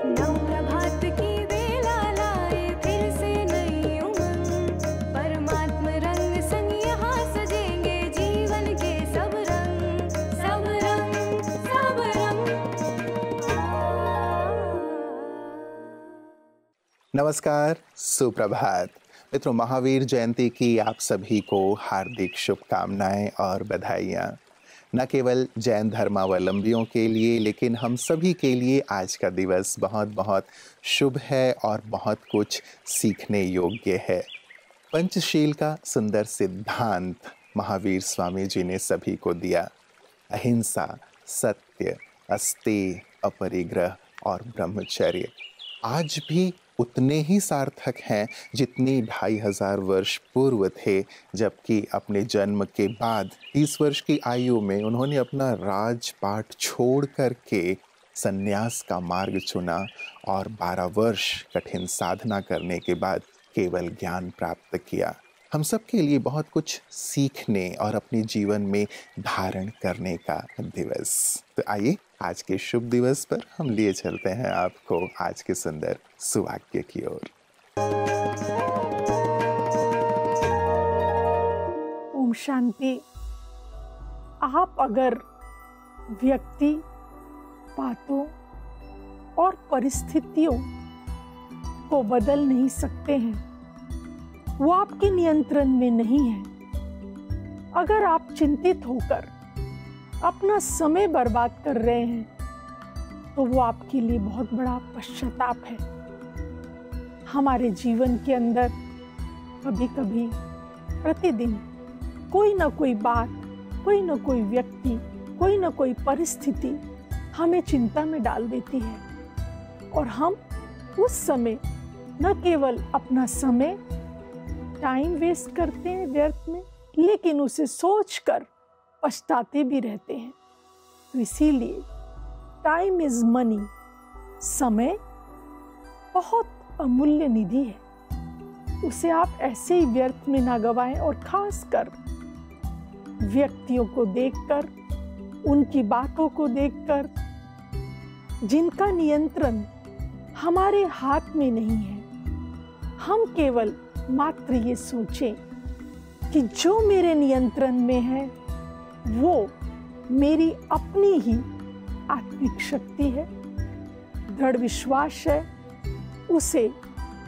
नव प्रभात की बेला लाए फिर से नई उमंग, परमात्म रंग संग यहाँ सजेंगे जीवन के सब रंग, सब रंग, सब रंग। नमस्कार, सुप्रभात मित्रों। महावीर जयंती की आप सभी को हार्दिक शुभकामनाएं और बधाइयाँ। न केवल जैन धर्मावलंबियों के लिए लेकिन हम सभी के लिए आज का दिवस बहुत बहुत शुभ है और बहुत कुछ सीखने योग्य है। पंचशील का सुंदर सिद्धांत महावीर स्वामी जी ने सभी को दिया। अहिंसा, सत्य, अस्तेय, अपरिग्रह और ब्रह्मचर्य आज भी उतने ही सार्थक हैं जितनी 2500 वर्ष पूर्व थे, जबकि अपने जन्म के बाद 30 वर्ष की आयु में उन्होंने अपना राजपाट छोड़ करके संन्यास का मार्ग चुना और 12 वर्ष कठिन साधना करने के बाद केवल ज्ञान प्राप्त किया। हम सब के लिए बहुत कुछ सीखने और अपने जीवन में धारण करने का दिवस। तो आइए आज के शुभ दिवस पर हम लिए चलते हैं आपको आज के सुंदर सुवाक्य की ओर। ओम शांति। आप अगर व्यक्ति, बातों और परिस्थितियों को बदल नहीं सकते हैं, वो आपके नियंत्रण में नहीं है। अगर आप चिंतित होकर अपना समय बर्बाद कर रहे हैं तो वो आपके लिए बहुत बड़ा पश्चाताप है। हमारे जीवन के अंदर कभी कभी प्रतिदिन कोई ना कोई बात, कोई ना कोई व्यक्ति, कोई ना कोई परिस्थिति हमें चिंता में डाल देती है और हम उस समय न केवल अपना समय टाइम वेस्ट करते हैं व्यर्थ में, लेकिन उसे सोचकर पछताते भी रहते हैं। तो इसीलिए टाइम इज मनी, समय बहुत अमूल्य निधि है, उसे आप ऐसे ही व्यर्थ में ना गवाएं। और खासकर व्यक्तियों को देखकर, उनकी बातों को देखकर जिनका नियंत्रण हमारे हाथ में नहीं है, हम केवल मात्र ये सोचें कि जो मेरे नियंत्रण में है वो मेरी अपनी ही आत्मिक शक्ति है, दृढ़ विश्वास है, उसे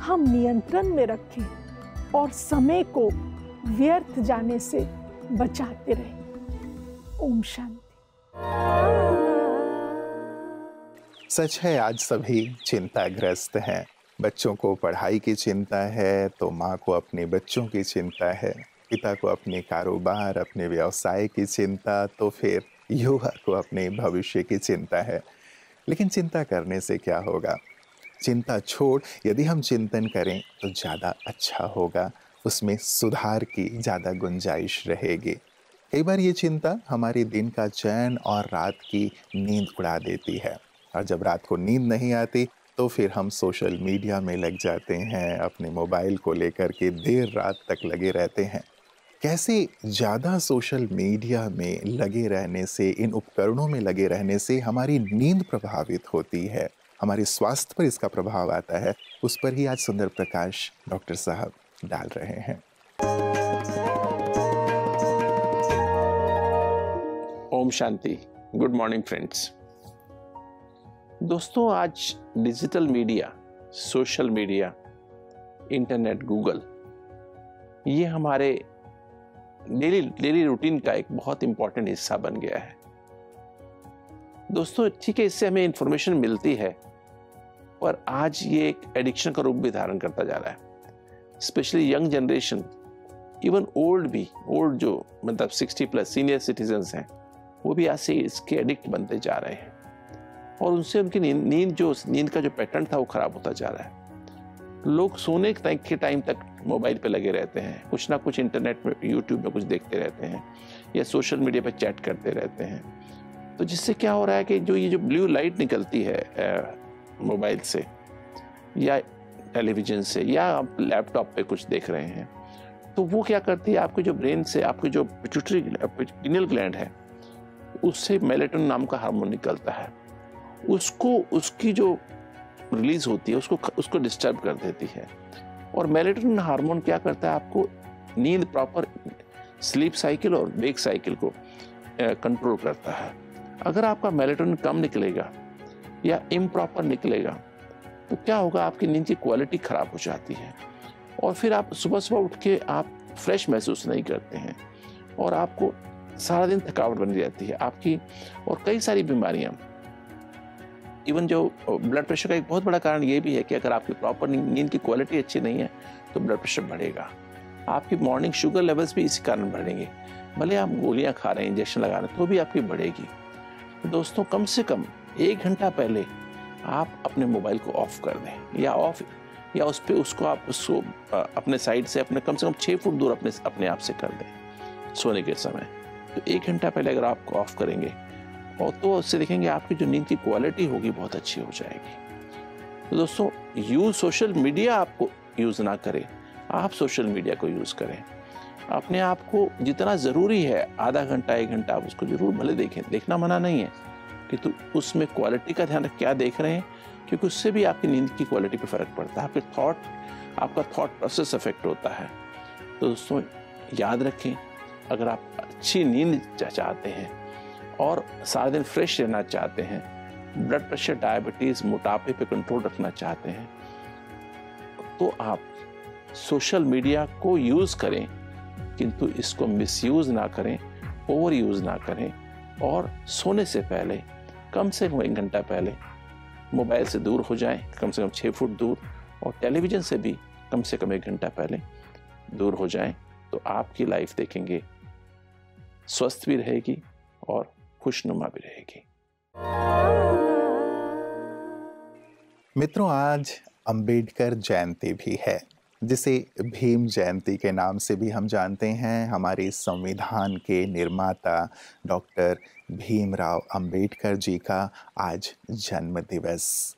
हम नियंत्रण में रखें और समय को व्यर्थ जाने से बचाते रहें। ओम शांति। सच है, आज सभी चिंताग्रस्त हैं। बच्चों को पढ़ाई की चिंता है तो माँ को अपने बच्चों की चिंता है, पिता को अपने कारोबार, अपने व्यवसाय की चिंता, तो फिर युवा को अपने भविष्य की चिंता है। लेकिन चिंता करने से क्या होगा? चिंता छोड़ यदि हम चिंतन करें तो ज़्यादा अच्छा होगा, उसमें सुधार की ज़्यादा गुंजाइश रहेगी। कई बार ये चिंता हमारे दिन का चैन और रात की नींद उड़ा देती है, और जब रात को नींद नहीं आती तो फिर हम सोशल मीडिया में लग जाते हैं, अपने मोबाइल को लेकर के देर रात तक लगे रहते हैं। कैसे ज़्यादा सोशल मीडिया में लगे रहने से, इन उपकरणों में लगे रहने से हमारी नींद प्रभावित होती है, हमारे स्वास्थ्य पर इसका प्रभाव आता है, उस पर ही आज सुंदर प्रकाश डॉक्टर साहब डाल रहे हैं। ओम शांति। Good morning friends. दोस्तों, आज digital media, social media, internet, Google, ये हमारे डेली रूटीन का एक बहुत इंपॉर्टेंट हिस्सा बन गया है। दोस्तों, ठीक है, इससे हमें इंफॉर्मेशन मिलती है, पर आज ये एक एडिक्शन का रूप भी धारण करता जा रहा है। Specially young generation, even old जो मतलब 60 प्लस सीनियर सिटीजन्स हैं, वो भी आज से इसके एडिक्ट बनते जा रहे हैं और उनसे उनकी नींद का जो पैटर्न था वो खराब होता जा रहा है। लोग सोने के टाइम तक मोबाइल पे लगे रहते हैं, कुछ ना कुछ इंटरनेट में, यूट्यूब में कुछ देखते रहते हैं या सोशल मीडिया पे चैट करते रहते हैं। तो जिससे क्या हो रहा है कि ये जो ब्लू लाइट निकलती है मोबाइल से या टेलीविजन से या आप लैपटॉप पे कुछ देख रहे हैं, तो वो क्या करती है, आपके जो ब्रेन से, आपके जो पिट्यूटरी ग्लैंड है, उससे मेलेटोनिन नाम का हार्मोन निकलता है। उसकी जो रिलीज होती है उसको डिस्टर्ब कर देती है। और मेलेटोनिन हार्मोन क्या करता है, आपको नींद, प्रॉपर स्लीप साइकिल और वेक साइकिल को कंट्रोल करता है। अगर आपका मेलेटोनिन कम निकलेगा या इम्प्रॉपर निकलेगा तो क्या होगा, आपकी नींद की क्वालिटी खराब हो जाती है और फिर आप सुबह सुबह उठ के आप फ्रेश महसूस नहीं करते हैं और आपको सारा दिन थकावट बनी रहती है आपकी। और कई सारी बीमारियां, इवन जो ब्लड प्रेशर का एक बहुत बड़ा कारण ये भी है कि अगर आपकी प्रॉपर नींद की क्वालिटी अच्छी नहीं है तो ब्लड प्रेशर बढ़ेगा। आपकी मॉर्निंग शुगर लेवल्स भी इसी कारण बढ़ेंगे, भले आप गोलियां खा रहे हैं, इंजेक्शन लगा रहे हैं, तो भी आपकी बढ़ेगी। तो दोस्तों, कम से कम 1 घंटा पहले आप अपने मोबाइल को ऑफ कर दें या उस पर उसको अपने साइड से अपने कम से कम 6 फुट दूर अपने आप से कर दें सोने के समय। तो 1 घंटा पहले अगर आप ऑफ करेंगे और तो उससे देखेंगे आपकी जो नींद की क्वालिटी होगी बहुत अच्छी हो जाएगी। तो दोस्तों, सोशल मीडिया आपको यूज़ ना करें, आप सोशल मीडिया को यूज़ करें। अपने आप को जितना ज़रूरी है, आधा घंटा 1 घंटा आप उसको जरूर भले देखें, देखना मना नहीं है कि तो उसमें क्वालिटी का ध्यान रख, क्या देख रहे हैं, क्योंकि उससे भी आपकी नींद की क्वालिटी पे फर्क पड़ता है, आपका थॉट प्रोसेस अफेक्ट होता है। तो दोस्तों, याद रखें, अगर आप अच्छी नींद चाहते हैं और सारा दिन फ्रेश रहना चाहते हैं, ब्लड प्रेशर, डायबिटीज़, मोटापे पे कंट्रोल रखना चाहते हैं, तो आप सोशल मीडिया को यूज़ करें, किंतु इसको मिसयूज़ ना करें, ओवर यूज़ ना करें। और सोने से पहले कम से कम 1 घंटा पहले मोबाइल से दूर हो जाएं, कम से कम 6 फुट दूर, और टेलीविज़न से भी कम से कम 1 घंटा पहले दूर हो जाएं। तो आपकी लाइफ देखेंगे स्वस्थ भी रहेगी और खुशनुमा भी रहेगी। मित्रों, आज अंबेडकर जयंती भी है, जिसे भीम जयंती के नाम से भी हम जानते हैं। हमारे संविधान के निर्माता डॉक्टर भीमराव अंबेडकर जी का आज जन्म दिवस।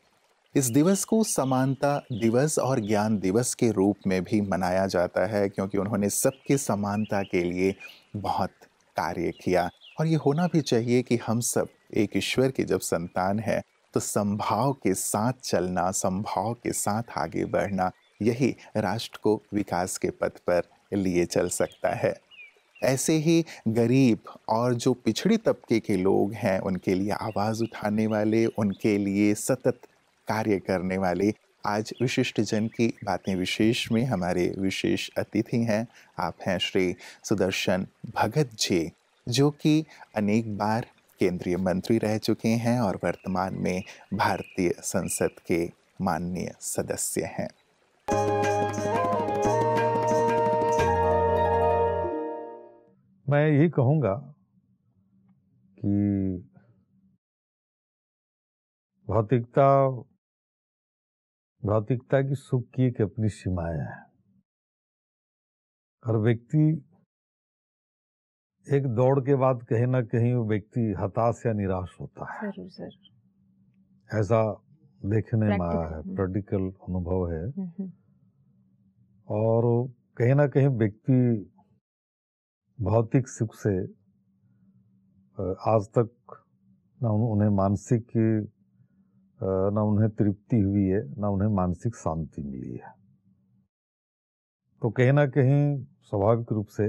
इस दिवस को समानता दिवस और ज्ञान दिवस के रूप में भी मनाया जाता है, क्योंकि उन्होंने सबके समानता के लिए बहुत कार्य किया। और ये होना भी चाहिए कि हम सब एक ईश्वर के जब संतान हैं तो समभाव के साथ चलना, समभाव के साथ आगे बढ़ना, यही राष्ट्र को विकास के पथ पर लिए चल सकता है। ऐसे ही गरीब और जो पिछड़ी तबके के लोग हैं, उनके लिए आवाज़ उठाने वाले, उनके लिए सतत कार्य करने वाले आज विशिष्ट जन की बातें विशेष में हमारे विशेष अतिथि हैं। आप हैं श्री सुदर्शन भगत जी, जो कि अनेक बार केंद्रीय मंत्री रह चुके हैं और वर्तमान में भारतीय संसद के माननीय सदस्य हैं। मैं यही कहूँगा कि भौतिकता की सुख की एक अपनी सीमाएं हैं। हर व्यक्ति एक दौड़ के बाद कहीं ना कहीं वो व्यक्ति हताश या निराश होता है। जरूर जरूर ऐसा देखने में आया है, प्रैक्टिकल अनुभव है। और कहीं ना कहीं व्यक्ति भौतिक सुख से आज तक ना उन्हें मानसिक ना उन्हें तृप्ति हुई है, ना उन्हें मानसिक शांति मिली है। तो कहीं ना कहीं स्वाभाविक रूप से,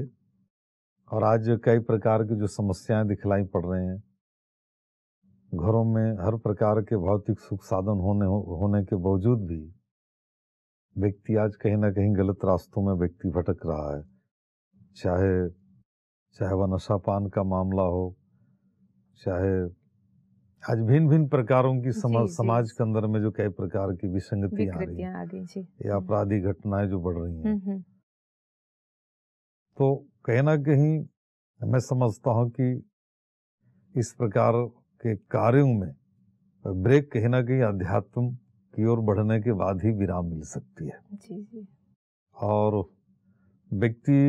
और आज कई प्रकार की जो समस्याएं दिखलाई पड़ रहे हैं, घरों में हर प्रकार के भौतिक सुख साधन होने के बावजूद भी व्यक्ति आज कहीं ना कहीं गलत रास्तों में व्यक्ति भटक रहा है। चाहे वह नशापान का मामला हो, चाहे आज भिन्न भिन्न प्रकारों की समाज के अंदर में जो कई प्रकार की विसंगतियां आ रही हैं या आपराधिक घटनाएं जो बढ़ रही हैं, तो कहीं ना कहीं मैं समझता हूं कि इस प्रकार के कार्यों में ब्रेक कहीं ना कहीं अध्यात्म की ओर बढ़ने के बाद ही विराम मिल सकती है। जी। और व्यक्ति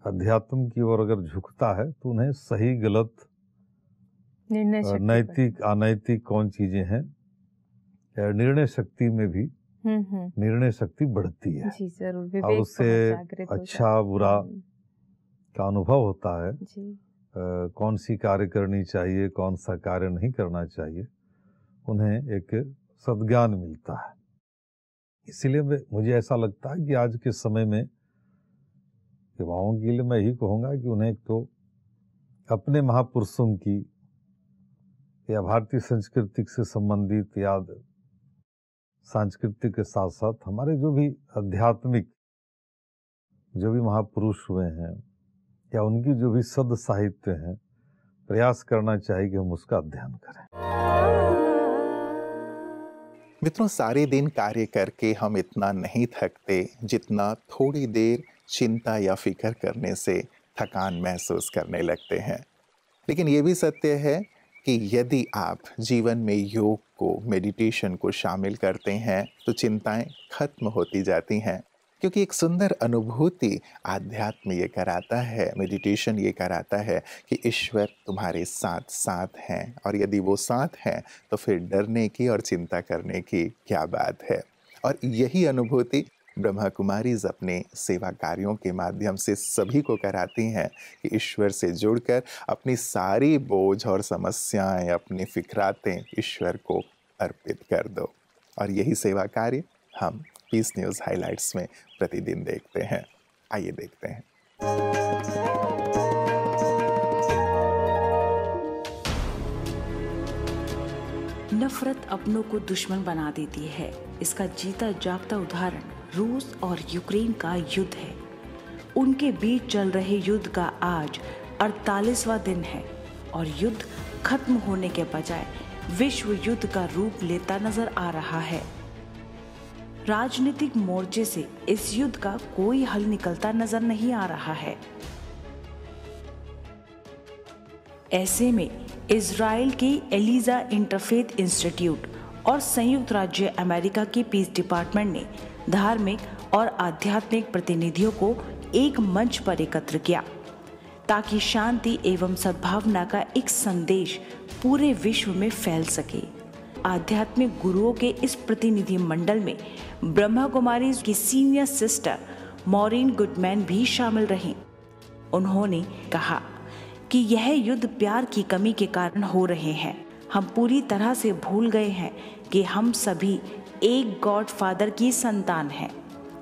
अध्यात्म की ओर अगर झुकता है तो उन्हें सही गलत, नैतिक अनैतिक कौन चीजें हैं, निर्णय शक्ति में भी निर्णय शक्ति बढ़ती है। जी जरूर। और उससे अच्छा बुरा का अनुभव होता है। कौन सी कार्य करनी चाहिए, कौन सा कार्य नहीं करना चाहिए, उन्हें एक सद्ज्ञान मिलता है। इसीलिए मुझे ऐसा लगता है कि आज के समय में युवाओं के लिए मैं यही कहूँगा कि उन्हें एक तो अपने महापुरुषों की या भारतीय संस्कृति से संबंधित याद सांस्कृतिक के साथ साथ हमारे जो भी आध्यात्मिक जो भी महापुरुष हुए हैं या उनकी जो भी सद साहित्य हैं, प्रयास करना चाहिए कि हम उसका अध्ययन करें। मित्रों, सारे दिन कार्य करके हम इतना नहीं थकते जितना थोड़ी देर चिंता या फिक्र करने से थकान महसूस करने लगते हैं। लेकिन ये भी सत्य है कि यदि आप जीवन में योग को, मेडिटेशन को शामिल करते हैं तो चिंताएं खत्म होती जाती हैं, क्योंकि एक सुंदर अनुभूति आध्यात्म ये कराता है, मेडिटेशन ये कराता है कि ईश्वर तुम्हारे साथ साथ हैं, और यदि वो साथ हैं तो फिर डरने की और चिंता करने की क्या बात है। और यही अनुभूति ब्रह्मा कुमारीज अपने सेवा कार्यों के माध्यम से सभी को कराती हैं कि ईश्वर से जुड़कर अपनी सारी बोझ और समस्याएं, अपनी फिक्रातें ईश्वर को अर्पित कर दो। और यही सेवा कार्य हम पीस न्यूज़ हाइलाइट्स में प्रतिदिन देखते हैं। आइए देखते हैं। नफरत अपनों को दुश्मन बना देती है। इसका जीता जागता उदाहरण रूस और यूक्रेन का युद्ध है। उनके बीच चल रहे युद्ध का आज 48वां दिन है और युद्ध खत्म होने के बजाय विश्व युद्ध का रूप लेता नजर आ रहा है। राजनीतिक मोर्चे से इस युद्ध का कोई हल निकलता नजर नहीं आ रहा है। ऐसे में इजराइल की एलिजा इंटरफेथ इंस्टीट्यूट और संयुक्त राज्य अमेरिका की पीस डिपार्टमेंट ने धार्मिक और आध्यात्मिक प्रतिनिधियों को एक मंच पर एकत्र किया ताकि शांति एवं सद्भावना का एक संदेश पूरे विश्व में फैल सके। आध्यात्मिक गुरुओं के इस प्रतिनिधि मंडल में ब्रह्मा कुमारी की सीनियर सिस्टर मॉरीन गुडमैन भी शामिल रहीं। उन्होंने कहा कि यह युद्ध प्यार की कमी के कारण हो रहे हैं। हम पूरी तरह से भूल गए हैं कि हम सभी एक गॉड फादर की संतान हैं।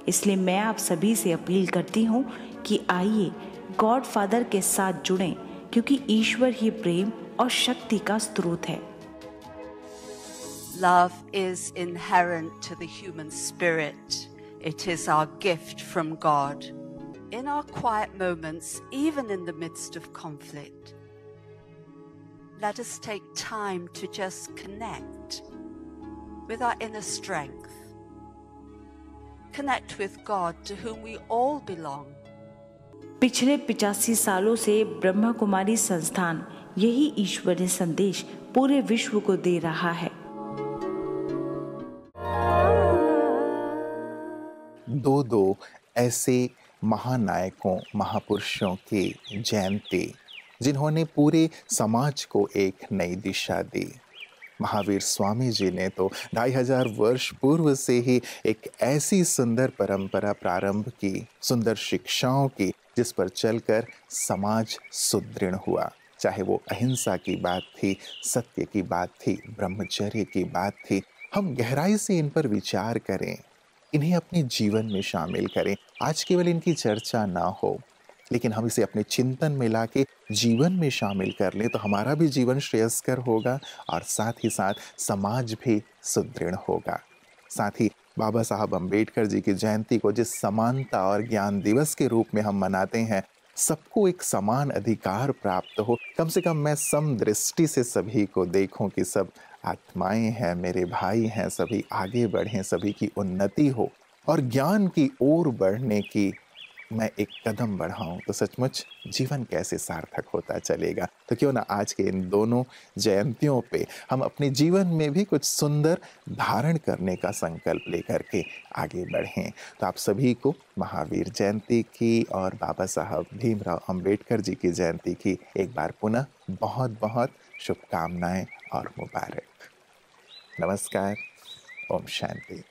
इसलिए मैं आप सभी से अपील करती हूँ कि आइए गॉड फादर के साथ जुड़ें, क्योंकि ईश्वर ही प्रेम और शक्ति का स्रोत है। Love is inherent to the human spirit. It is our gift from God. In our quiet moments, even in the midst of conflict, let us take time to just connect with our inner strength. Connect with God, to whom we all belong. पिछले 85 सालों से ब्रह्मा कुमारी संस्थान यही ईश्वरीय संदेश पूरे विश्व को दे रहा है। दो ऐसे महानायकों, महापुरुषों की जयंती जिन्होंने पूरे समाज को एक नई दिशा दी। महावीर स्वामी जी ने तो 2500 वर्ष पूर्व से ही एक ऐसी सुंदर परंपरा प्रारंभ की, सुंदर शिक्षाओं की, जिस पर चलकर समाज सुदृढ़ हुआ। चाहे वो अहिंसा की बात थी, सत्य की बात थी, ब्रह्मचर्य की बात थी। हम गहराई से इन पर विचार करें, इन्हें अपने जीवन में शामिल करें। आज केवल इनकी चर्चा ना हो, लेकिन हम इसे अपने चिंतन में लाके जीवन में शामिल कर लें तो हमारा भी जीवन श्रेयस्कर होगा और साथ ही साथ समाज भी सुदृढ़ होगा। साथ ही बाबा साहब अम्बेडकर जी की जयंती को जिस समानता और ज्ञान दिवस के रूप में हम मनाते हैं, सबको एक समान अधिकार प्राप्त हो। कम से कम मैं समदृष्टि से सभी को देखूं कि सब आत्माएं हैं, मेरे भाई हैं, सभी आगे बढ़ें, सभी की उन्नति हो और ज्ञान की ओर बढ़ने की मैं एक कदम बढ़ाऊं तो सचमुच जीवन कैसे सार्थक होता चलेगा। तो क्यों ना आज के इन दोनों जयंतियों पे हम अपने जीवन में भी कुछ सुंदर धारण करने का संकल्प लेकर के आगे बढ़ें। तो आप सभी को महावीर जयंती की और बाबा साहब भीमराव अंबेडकर जी की जयंती की एक बार पुनः बहुत बहुत शुभकामनाएं और मुबारक। नमस्कार। ओम शांति।